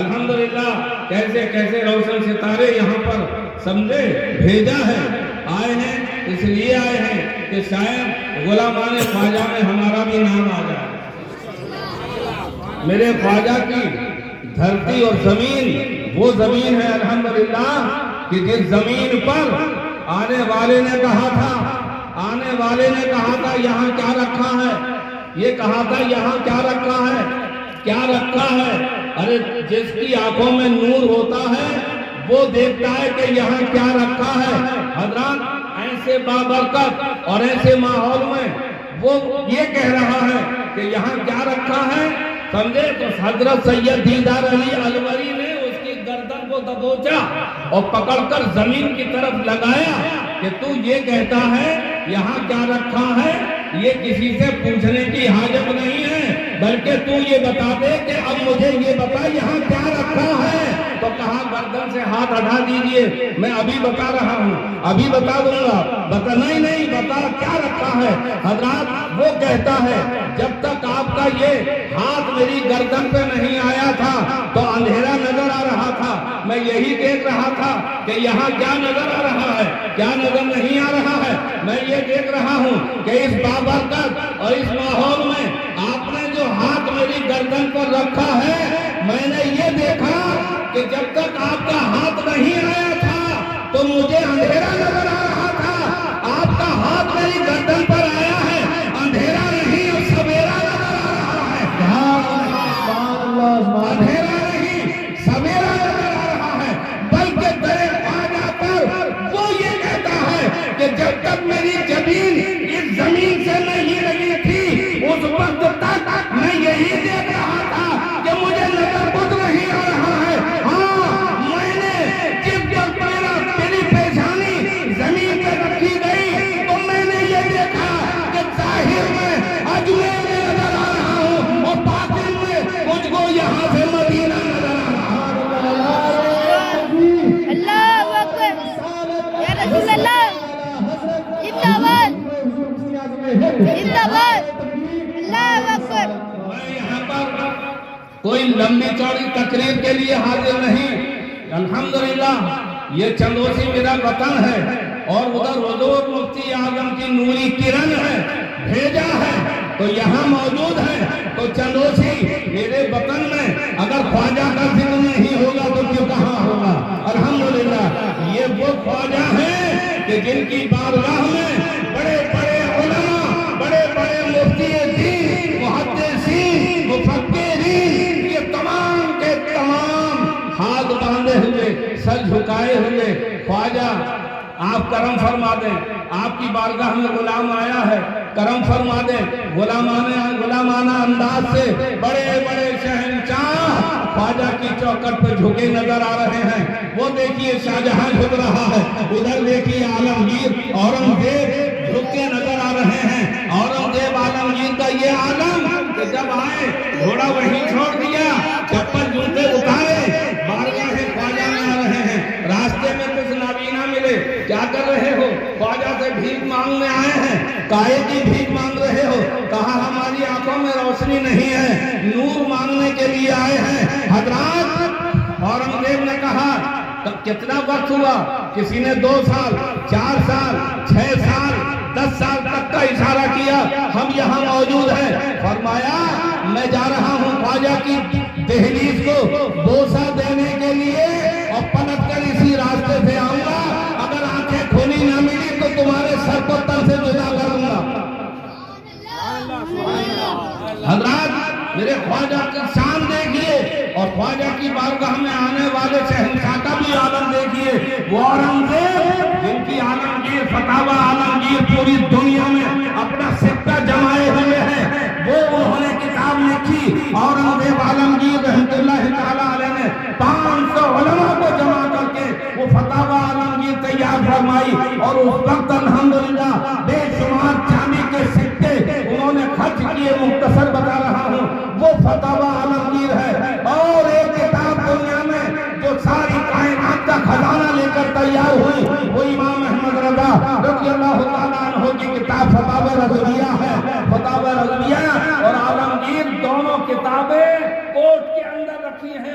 الحمدللہ کیسے کیسے روشن ستارے یہاں پر سمجھے بھیجا ہے، آئے ہیں اس لیے آئے ہیں کہ شاید غلامان خواجہ میں ہمارا بھی نام آ جائے۔ میرے خواجہ کی دھرتی اور زمین وہ زمین ہے الحمدللہ کہ جس زمین پر آنے والے نے کہا تھا یہاں کیا رکھا ہے، یہ کہا تھا یہاں کیا رکھا ہے، کیا رکھا ہے۔ ارے جس کی آنکھوں میں نور ہوتا ہے وہ دیکھتا ہے کہ یہاں کیا رکھا ہے۔ حضرات ایسے بابرکت اور ایسے ماحول میں وہ یہ کہہ رہا ہے کہ یہاں کیا رکھا ہے، سمجھے؟ تو حضرت سید دیدار علی الوری نے اس کی گردن کو دبوچا اور پکڑ کر زمین کی طرف لگایا کہ تو یہ کہتا ہے یہاں کیا رکھا ہے، یہ کسی سے پوچھنے کی حاجت نہیں ہے، بلکہ تو یہ بتا دے کہ اب مجھے یہ بتا یہاں کیا رکھا ہے۔ تو کہا گردن سے ہاتھ ہٹا دیجئے، میں ابھی بتا رہا ہوں، ابھی بتا دوں گا۔ بتا نہیں بتا کیا رکھا ہے۔ حضرات وہ کہتا ہے جب تک آپ کا یہ ہاتھ میری گردن پہ نہیں آیا تھا تو اندھیرا نظر آ رہا تھا، میں یہی دیکھ رہا تھا کہ یہاں کیا نظر آ رہا ہے، کیا نظر نہیں آ رہا ہے۔ میں یہ دیکھ رہا ہوں کہ اس بابرکت اور اس ماحول میں آپ نے جو ہاتھ میری گردن پر رکھا ہے، میں نے یہ دیکھا کہ جب تک آپ کا ہاتھ نہیں آیا تھا تو مجھے اندھیرا نظر آ رہا تھا، آپ کا ہاتھ میری گردن پر آیا ہے، اندھیرا نہیں اور سویرا نظر آ رہا ہے۔ اندھیرا نہیں سویرا نظر آ رہا ہے، بلکہ تیرے خواجہ پر وہ یہ کہتا ہے کہ جب تک میری جبین اس زمین سے نہیں لگی تھی اس وقت تک میں یہی دیکھ رہا تھا کہ مجھے نظر کچھ نہیں آ رہا ہے۔ ہاں میں نے جس وقت میری پیشانی زمین پہ رکھی گئی تو میں نے یہ دیکھا کہ ظاہر میں اجمیر میں نظر آ رہا ہوں اور باطن میں مجھ کو یہاں سے مدینہ نظر آ رہا ہے۔ اللہ اکبر یا رسول اللہ، زندہ باد زندہ باد، اللہ اکبر۔ میں یہاں پر کوئی لمبی چوڑی تقریر کے لیے حاضر نہیں، الحمدللہ یہ چندوسی میرا وطن ہے اور ادھر حضور مفتی اعظم کی نوری کرن ہے، بھیجا ہے تو یہاں موجود ہے۔ تو چندوسی میرے وطن میں اگر خواجہ کا ذکر نہیں ہوگا تو کیوں کہاں ہوگا۔ الحمدللہ یہ وہ خواجہ ہیں کہ جن کی بارگاہ میں بڑے بڑے علماء، بڑے بڑے مفتی دین، محدثین، مفکرین، یہ تمام کے تمام ہاتھ باندھے ہوئے، سر جھکائے ہوئے، خواجہ آپ کرم فرما دیں، آپ کی بارگاہ میں غلام آیا ہے، کرم فرما دیں۔ غلامانہ انداز سے بڑے بڑے شہنشاہ خواجہ کی چوکٹ پہ جھکے نظر آ رہے ہیں۔ وہ دیکھیے شاہجہاں جھک رہا ہے، ادھر دیکھیے عالمگیر اورنگزیب جھک کے نظر آ رہے ہیں۔ اورنگزیب عالمگیر کا یہ عالم کہ جب آئے گھوڑا وہیں چھوڑ دیا، چپل جوتے اتارے، بارگاہ خواجہ میں آ رہے ہیں۔ راستے میں کچھ نابینا ملے، کیا کر رہے ہو؟ خواجہ سے بھیک مانگنے آئے ہیں۔ کاہے کی بھیک مانگ رہے ہو؟ کہا ہماری آنکھوں میں روشنی نہیں ہے، نور مانگنے کے لیے آئے ہیں۔ حضرات اورنگزیب نے کہا کتنا وقت ہوا؟ کسی نے 2 سال، 4 سال، 6 سال، 10 سال تک کا اشارہ کیا، ہم یہاں موجود ہیں۔ فرمایا میں جا رہا ہوں خواجہ کی دہلیز کو بوسہ دینے کے لیے اور پلٹ کر اسی راستے سے آؤں گا، اگر آنکھیں کھلی نہ ملی تو تمہارے سر کو تن سے جدا کروں گا۔ حضرات میرے خواجہ کی شان دیکھیے اور خواجہ کی بارگاہ میں آنے والے شہنشاہ کا بھی عالم دیکھیے۔ وہ اورنگزیب جن کی عالمگیر فتاوی عالمگیر پوری دنیا میں اپنا سکہ جمائے ہوئے ہیں، وہ انہوں نے کتاب لکھی۔ اورنگزیب عالمگیر رحمت اللہ تعالیٰ علیہ نے 500 علماء کو جمع کر کے وہ فتاوی عالمگیر تیار فرمائی اور اس وقت الحمدللہ بے شمار چاندی کے سکے انہوں نے خرچ کیے۔ مختصر بتا رہا ہوں وہ فتاوی عالمگیر ہے۔ اور ایک کتاب دنیا میں جو ساری کائنات کا خزانہ لے کر تیار ہوئی وہ امام احمد رضا رضی اللہ تعالیٰ عنہ کی کتاب فتاوی رضویہ ہے۔ فتاوی رضویہ اور عالمگیر دونوں کتابیں کوٹ کے اندر رکھی ہیں